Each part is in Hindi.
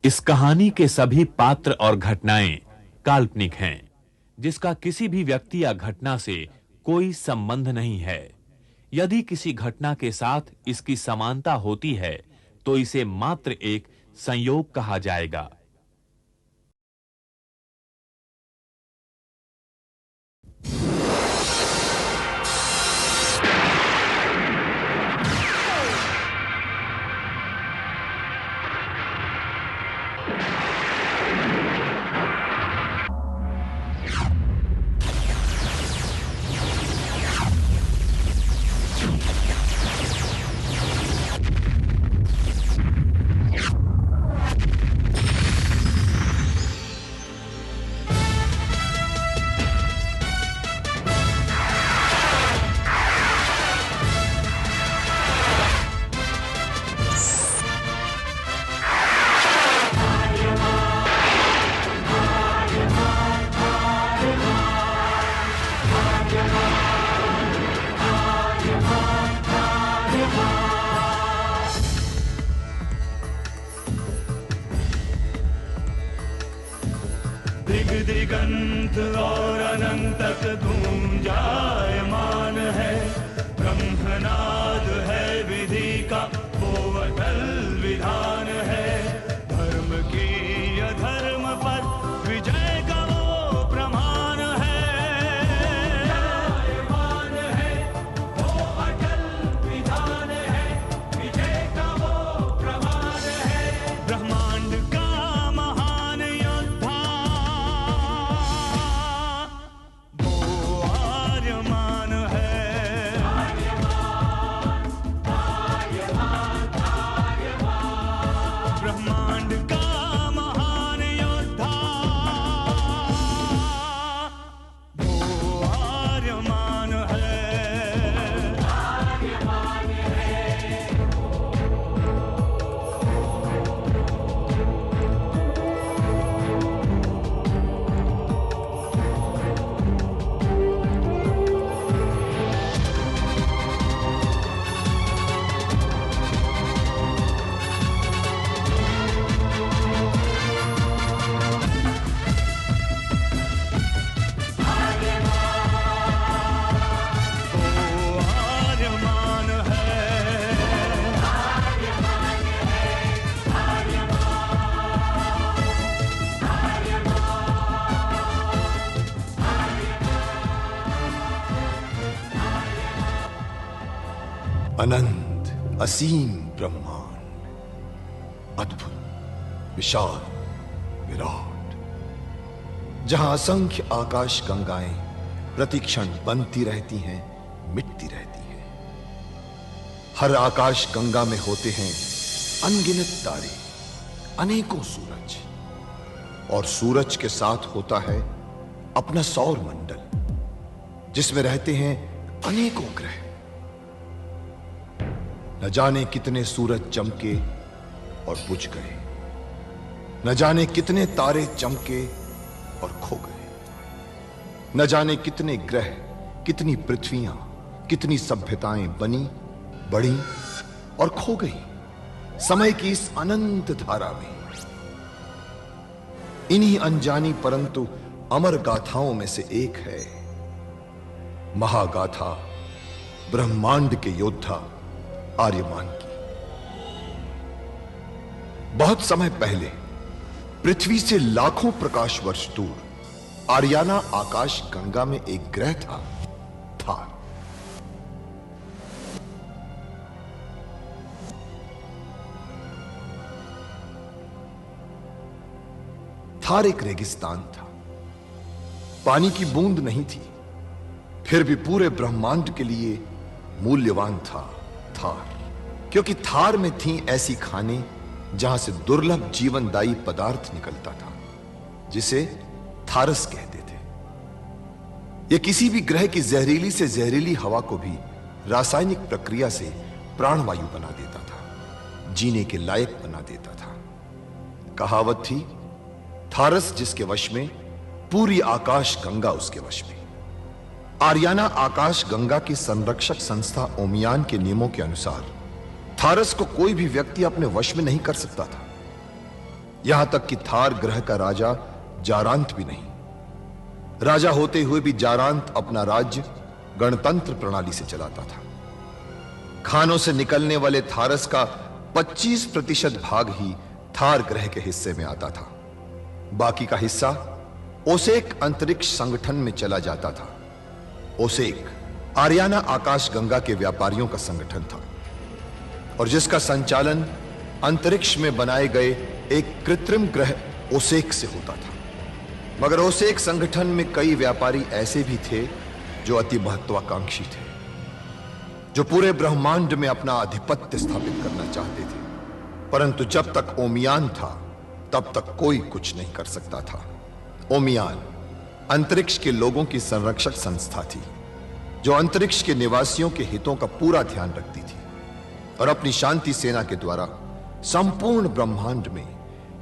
इस कहानी के सभी पात्र और घटनाएं काल्पनिक हैं, जिसका किसी भी व्यक्ति या घटना से कोई संबंध नहीं है। यदि किसी घटना के साथ इसकी समानता होती है, तो इसे मात्र एक संयोग कहा जाएगा। दिग दिगंत और अनंत तक गूंजायमान है। ब्रह्मनाद है विधि का वो अटल विधान है। धर्म की अधर्म पर विजय का वो प्रमाण है। जायमान है वो अटल विधान है। विजय का वो प्रमाण है। ब्रह्मांड का महान योद्धा आर्यमान है। ब्रह्मांड का महान योद्धा वो आर्यमान है। आर्यमान है। अनंत असीम ब्रह्मांड, अद्भुत, विशाल, विराट, जहां असंख्य आकाश गंगाएं प्रतिक्षण बनती रहती हैं, मिटती रहती हैं। हर आकाश गंगा में होते हैं अनगिनत तारे, अनेकों सूरज, और सूरज के साथ होता है अपना सौर मंडल, जिसमें रहते हैं अनेकों ग्रह। न जाने कितने सूरज चमके और बुझ गए, न जाने कितने तारे चमके और खो गए, न जाने कितने ग्रह, कितनी पृथ्वियां, कितनी सभ्यताएं बनी, बढ़ी और खो गई समय की इस अनंत धारा में। इन्हीं अनजानी परंतु अमर गाथाओं में से एक है महागाथा ब्रह्मांड के योद्धा आर्यमान की। बहुत समय पहले पृथ्वी से लाखों प्रकाश वर्ष दूर आर्याना आकाश गंगा में एक ग्रह था, थार। थार एक रेगिस्तान था, पानी की बूंद नहीं थी, फिर भी पूरे ब्रह्मांड के लिए मूल्यवान था थार, क्योंकि थार में थी ऐसी खाने जहां से दुर्लभ जीवनदायी पदार्थ निकलता था, जिसे थारस कहते थे। यह किसी भी ग्रह की जहरीली से जहरीली हवा को भी रासायनिक प्रक्रिया से प्राणवायु बना देता था, जीने के लायक बना देता था। कहावत थी, थारस जिसके वश में, पूरी आकाश गंगा उसके वश में। आर्याना आकाश गंगा की संरक्षक संस्था ओमियान के नियमों के अनुसार थारस को कोई भी व्यक्ति अपने वश में नहीं कर सकता था। यहां तक कि थार ग्रह का राजा जारांत भी नहीं। राजा होते हुए भी जारांत अपना राज्य गणतंत्र प्रणाली से चलाता था। खानों से निकलने वाले थारस का 25% भाग ही थार ग्रह के हिस्से में आता था। बाकी का हिस्सा ओसेक अंतरिक्ष संगठन में चला जाता था। ओसेक आरियाना आकाश गंगा के व्यापारियों का संगठन था और जिसका संचालन अंतरिक्ष में बनाए गए एक कृत्रिम ग्रह ओसेक से होता था। मगर ओसेक संगठन में कई व्यापारी ऐसे भी थे जो अति महत्वाकांक्षी थे, जो पूरे ब्रह्मांड में अपना आधिपत्य स्थापित करना चाहते थे। परंतु जब तक ओमियान था तब तक कोई कुछ नहीं कर सकता था। ओमियान अंतरिक्ष के लोगों की संरक्षक संस्था थी, जो अंतरिक्ष के निवासियों के हितों का पूरा ध्यान रखती थी और अपनी शांति सेना के द्वारा संपूर्ण ब्रह्मांड में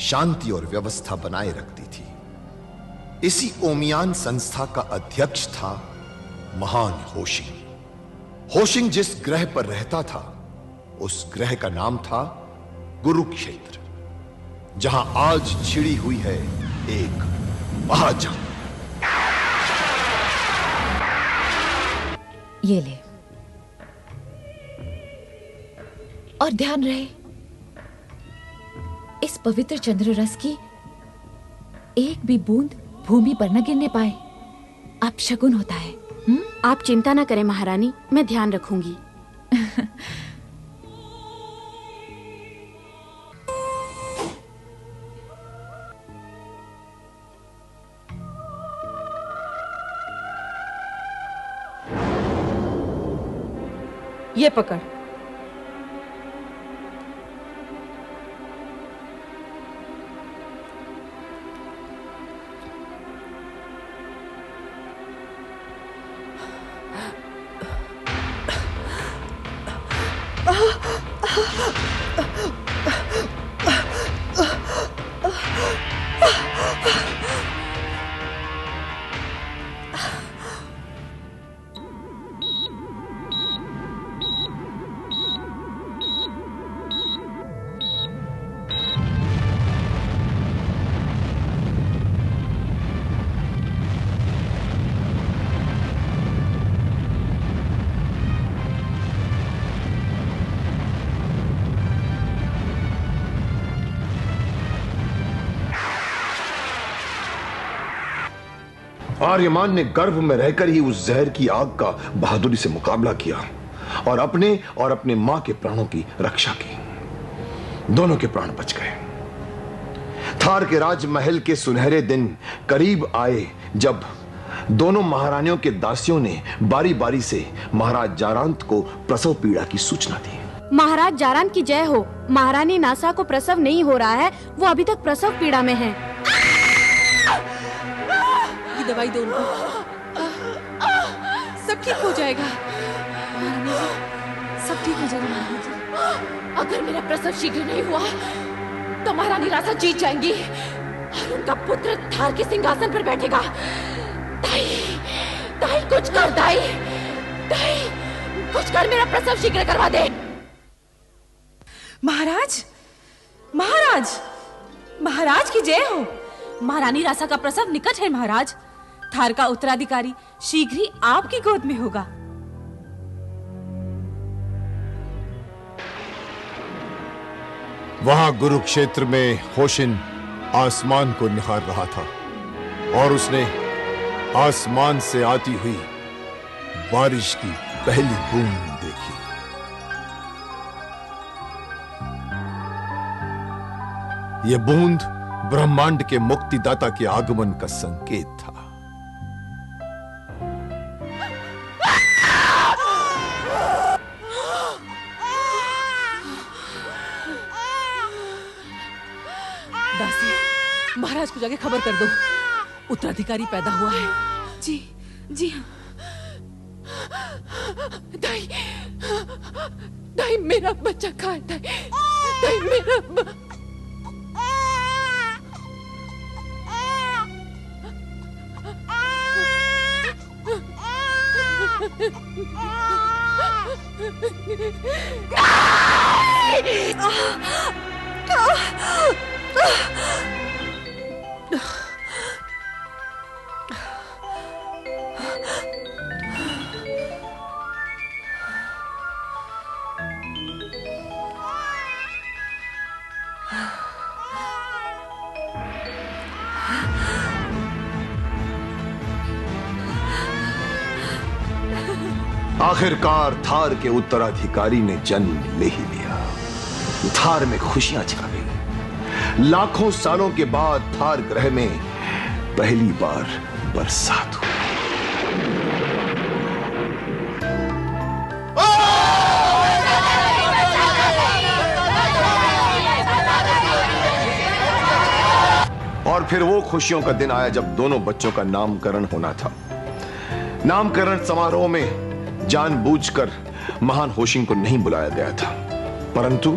शांति और व्यवस्था बनाए रखती थी। इसी ओमियान संस्था का अध्यक्ष था महान होशिंग। होशिंग जिस ग्रह पर रहता था उस ग्रह का नाम था कुरुक्षेत्र, जहां आज छिड़ी हुई है एक महाजंग। ये ले, और ध्यान रहे इस पवित्र चंद्र रस की एक भी बूंद भूमि पर न गिरने पाए। अब शगुन होता है। आप चिंता न करें महारानी, मैं ध्यान रखूंगी। ये पकड़। आर्यमान ने गर्भ में रहकर ही उस जहर की आग का बहादुरी से मुकाबला किया और अपने मां के प्राणों की रक्षा की। दोनों के प्राण बच गए। थार के राजमहल के सुनहरे दिन करीब आए जब दोनों महारानियों के दासियों ने बारी बारी से महाराज जारांत को प्रसव पीड़ा की सूचना दी। महाराज जारांत की जय हो। महारानी नासा को प्रसव नहीं हो रहा है, वो अभी तक प्रसव पीड़ा में है। दवाई दो उनको, सब ठीक हो जाएगा। सब ठीक हो जाएगा महारानी जी। अगर मेरा प्रसव शीघ्र नहीं हुआ तो महारानी रासा जीत जाएंगी और उनका पुत्र थार के सिंहासन पर बैठेगा। दाई, दाई कुछ कर, दाई, दाई कुछ कर, मेरा प्रसव शीघ्र करवा दे। महाराज, महाराज, महाराज की जय हो। महारानी रासा का प्रसव निकट है महाराज। थार का उत्तराधिकारी शीघ्र ही आपकी गोद में होगा। वहां कुरुक्षेत्र में होशिन आसमान को निहार रहा था और उसने आसमान से आती हुई बारिश की पहली बूंद देखी। यह बूंद ब्रह्मांड के मुक्तिदाता के आगमन का संकेत था। दासी, महाराज को जाके खबर कर दो, उत्तराधिकारी पैदा हुआ है। जी, जी हाँ। दाई, दाई मेरा बच्चा कहाँ है? दाई, दाई मेरा आखिरकार थार के उत्तराधिकारी ने जन्म ले ही लिया। थार में खुशियां छा गई। लाखों सालों के बाद थार ग्रह में पहली बार बरसात हुई। और फिर वो खुशियों का दिन आया जब दोनों बच्चों का नामकरण होना था। नामकरण समारोह में जानबूझकर महान होशिंग को नहीं बुलाया गया था, परंतु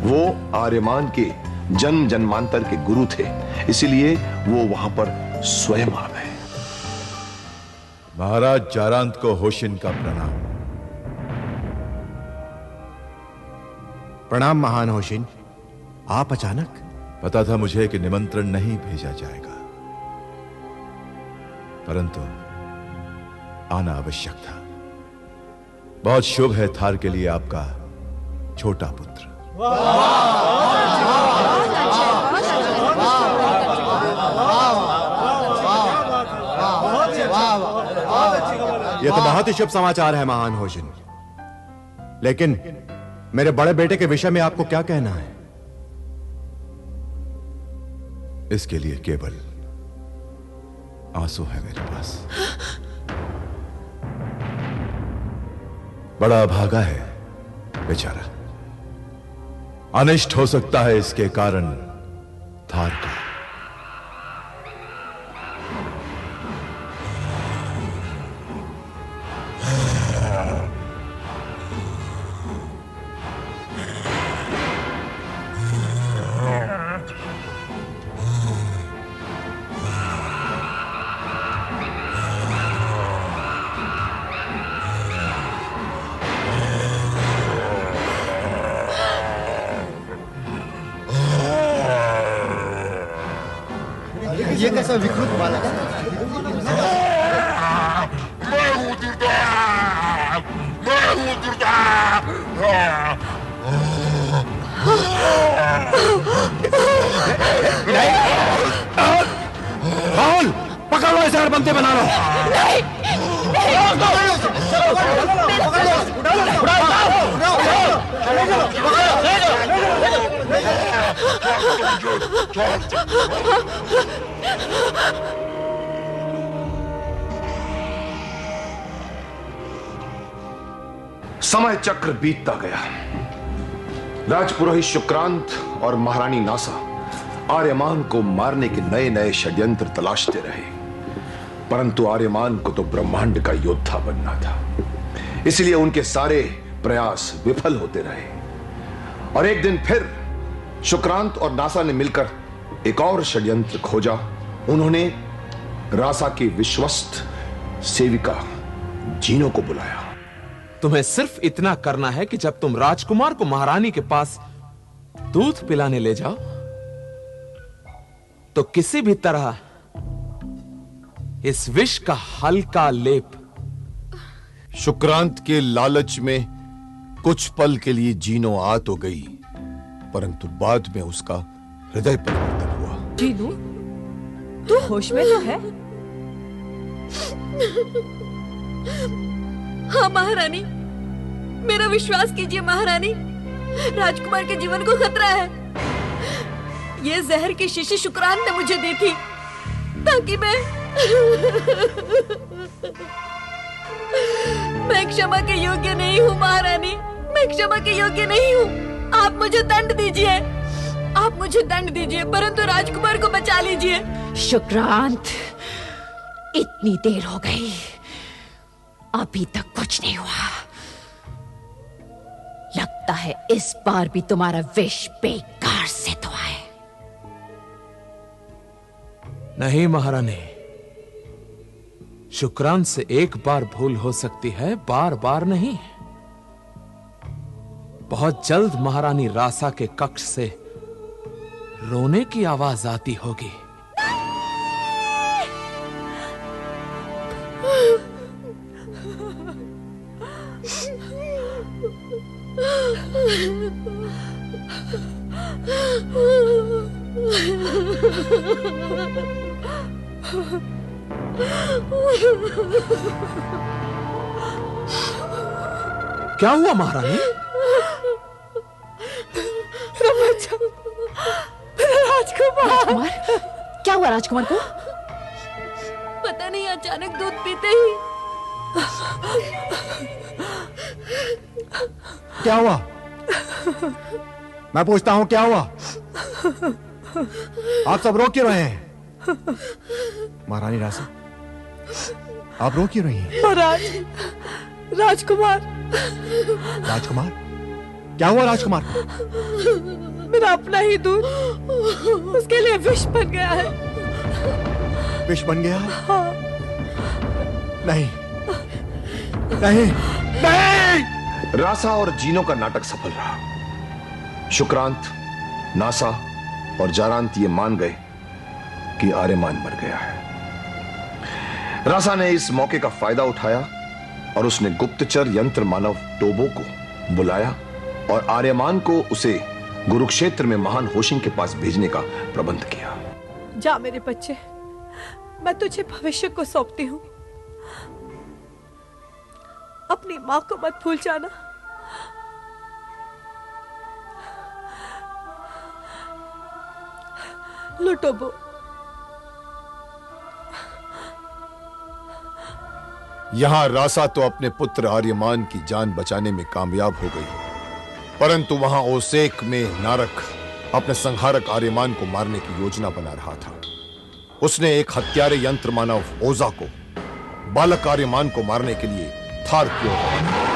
वो आर्यमान के जन्म जन्मांतर के गुरु थे, इसलिए वो वहां पर स्वयं आ गए। महाराज जारांत को होशिन का प्रणाम। प्रणाम महान होशिन। आप अचानक? पता था मुझे कि निमंत्रण नहीं भेजा जाएगा, परंतु आना आवश्यक था। बहुत शुभ है थार के लिए आपका छोटा पुत्र। यह तो बहुत ही शुभ समाचार है महान होशिन, लेकिन मेरे बड़े बेटे के विषय में आपको क्या कहना है? इसके लिए केवल आंसू है मेरे पास। बड़ा अभागा है बेचारा। अनिष्ट हो सकता है इसके कारण थार का। ये कैसा विकृत बालक है? राहुल, पकड़ लो इसे और बंदे बना लो। समय चक्र बीतता गया। राजपुरोहित शुक्रांत और महारानी नासा आर्यमान को मारने के नए नए षड्यंत्र तलाशते रहे, परंतु आर्यमान को तो ब्रह्मांड का योद्धा बनना था, इसलिए उनके सारे प्रयास विफल होते रहे। और एक दिन फिर शुक्रांत और नासा ने मिलकर एक और षड्यंत्र खोजा। उन्होंने रासा की विश्वस्त सेविका जीनो को बुलाया। तुम्हें सिर्फ इतना करना है कि जब तुम राजकुमार को महारानी के पास दूध पिलाने ले जाओ तो किसी भी तरह इस विष का हल्का लेप। शुक्रांत के लालच में कुछ पल के लिए जीनो आ तो गई, परंतु बाद में उसका हृदय परिवर्तन हुआ। जीनू, तू होश में तो है? हाँ महारानी, मेरा विश्वास कीजिए महारानी, राजकुमार के जीवन को खतरा है। ये जहर की शीशी शुक्रांत ने मुझे दी थी ताकि मैं क्षमा के योग्य नहीं हूँ महारानी, मैं क्षमा के योग्य नहीं हूँ। आप मुझे दंड दीजिए, आप मुझे दंड दीजिए, परंतु राजकुमार को बचा लीजिए। शुक्रांत, इतनी देर हो गई, अभी तक कुछ नहीं हुआ। लगता है इस बार भी तुम्हारा विष बेकार सिद्ध हुआ है। नहीं महारानी, शुक्रांत से एक बार भूल हो सकती है, बार बार नहीं। बहुत जल्द महारानी रासा के कक्ष से रोने की आवाज आती होगी। क्या हुआ महारानी? राजकुमार, क्या हुआ राजकुमार को? पता नहीं, अचानक दूध पीते ही। क्या हुआ? मैं पूछता हूं क्या हुआ? आप सब रो क्यों रहे हैं? महारानी रासा, आप रो क्यों रही हैं? महाराज, राजकुमार। राजकुमार? क्या हुआ राजकुमार को? मेरा अपना ही दूध उसके लिए विष बन गया है। विष बन गया है? हाँ। नहीं नहीं नहीं। रासा और जीनो का नाटक सफल रहा। शुक्रांत, नासा और जारांत ये मान गए कि आर्यमान मर गया है। रासा ने इस मौके का फायदा उठाया और उसने गुप्तचर यंत्र मानव टोबो को बुलाया और आर्यमान को उसे गुरुक्षेत्र में महान होशिंग के पास भेजने का प्रबंध किया। जा मेरे बच्चे, मैं तुझे भविष्य को सौंपती हूँ। अपनी माँ को मत भूल जाना। लो टोबो। यहां रासा तो अपने पुत्र आर्यमान की जान बचाने में कामयाब हो गई, परंतु वहां ओसेक में नारक अपने संहारक आर्यमान को मारने की योजना बना रहा था। उसने एक हत्यारे यंत्र मानव ओजा को बालक आर्यमान को मारने के लिए थार की ओर रवाना किया।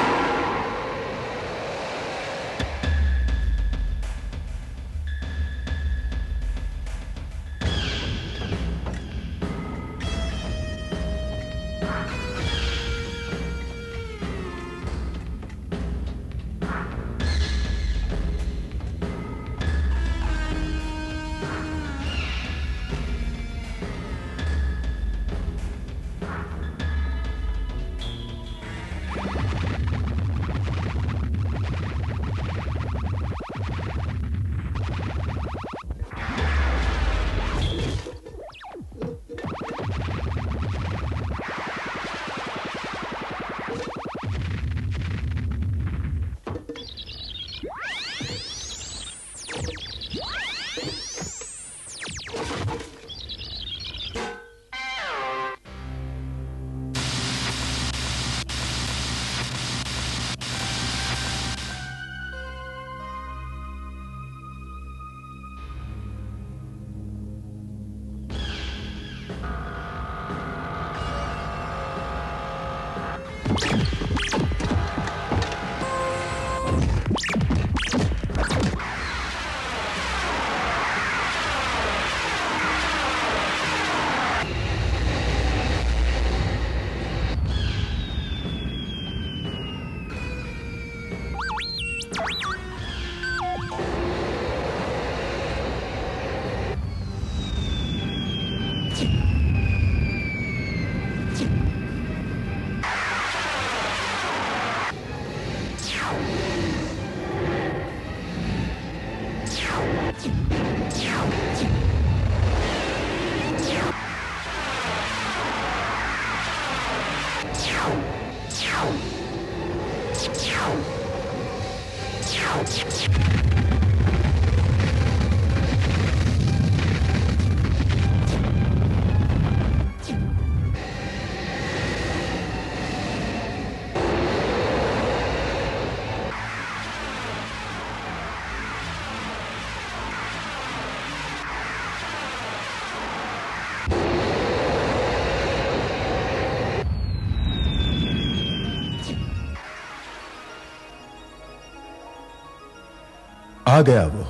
आ गया वो,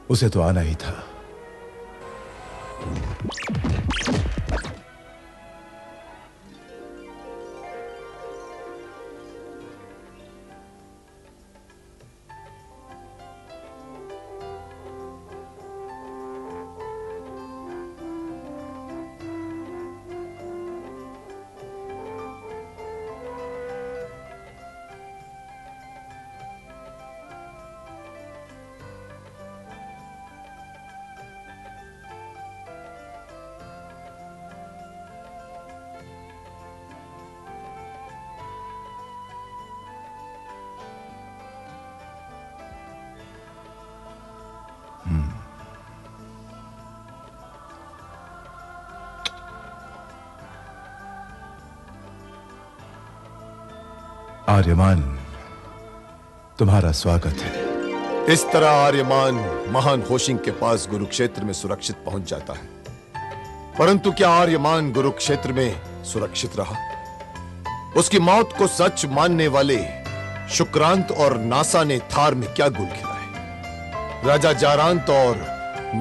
उसे तो आना ही था। आर्यमान, तुम्हारा स्वागत है। इस तरह आर्यमान महान होशिंग के पास कुरुक्षेत्र में सुरक्षित पहुंच जाता है। परंतु क्या आर्यमान कुरुक्षेत्र में सुरक्षित रहा? उसकी मौत को सच मानने वाले शुक्रांत और नासा ने थार में क्या गुल खिलाए? राजा जारांत और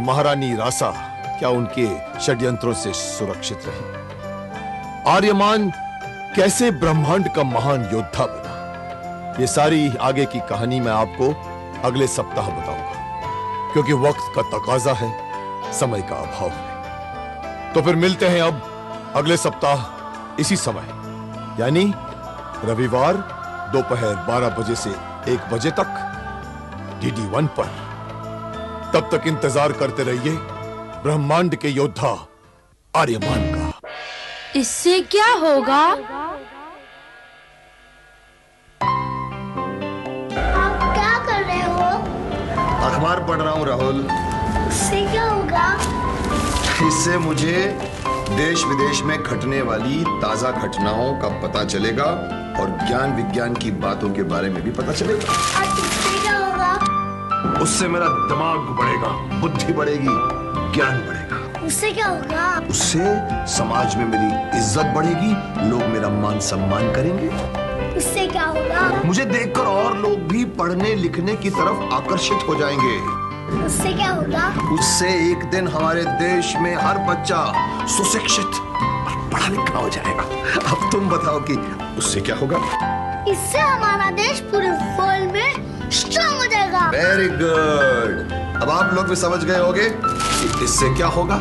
महारानी रासा क्या उनके षड्यंत्रों से सुरक्षित रही? आर्यमान कैसे ब्रह्मांड का महान योद्धा बना? ये सारी आगे की कहानी मैं आपको अगले सप्ताह बताऊंगा, क्योंकि वक्त का तकाजा है, समय का अभाव है। तो फिर मिलते हैं अब अगले सप्ताह इसी समय, यानी रविवार दोपहर 12 बजे से 1 बजे तक DD1 पर। तब तक इंतजार करते रहिए ब्रह्मांड के योद्धा आर्यमान का। इससे क्या होगा? आप क्या कर रहे हो? अखबार पढ़ रहा हूं राहुल। इससे क्या होगा? इससे मुझे देश विदेश में घटने वाली ताजा घटनाओं का पता चलेगा और ज्ञान विज्ञान की बातों के बारे में भी पता चलेगा। और इससे क्या होगा? उससे मेरा दिमाग बढ़ेगा, बुद्धि बढ़ेगी, ज्ञान बढ़ेगा। उससे क्या होगा? उससे समाज में मेरी इज्जत बढ़ेगी, लोग मेरा मान सम्मान करेंगे। उससे क्या होगा? मुझे देखकर और लोग भी पढ़ने लिखने की तरफ आकर्षित हो जाएंगे। उससे क्या होगा? उससे एक दिन हमारे देश में हर बच्चा सुशिक्षित और पढ़ा लिखा हो जाएगा। अब तुम बताओ कि उससे क्या होगा? इससे हमारा देश पूरे वर्ल्ड में स्ट्रांग हो जाएगा। Very good. अब आप लोग भी समझ गए होंगे कि इससे क्या होगा।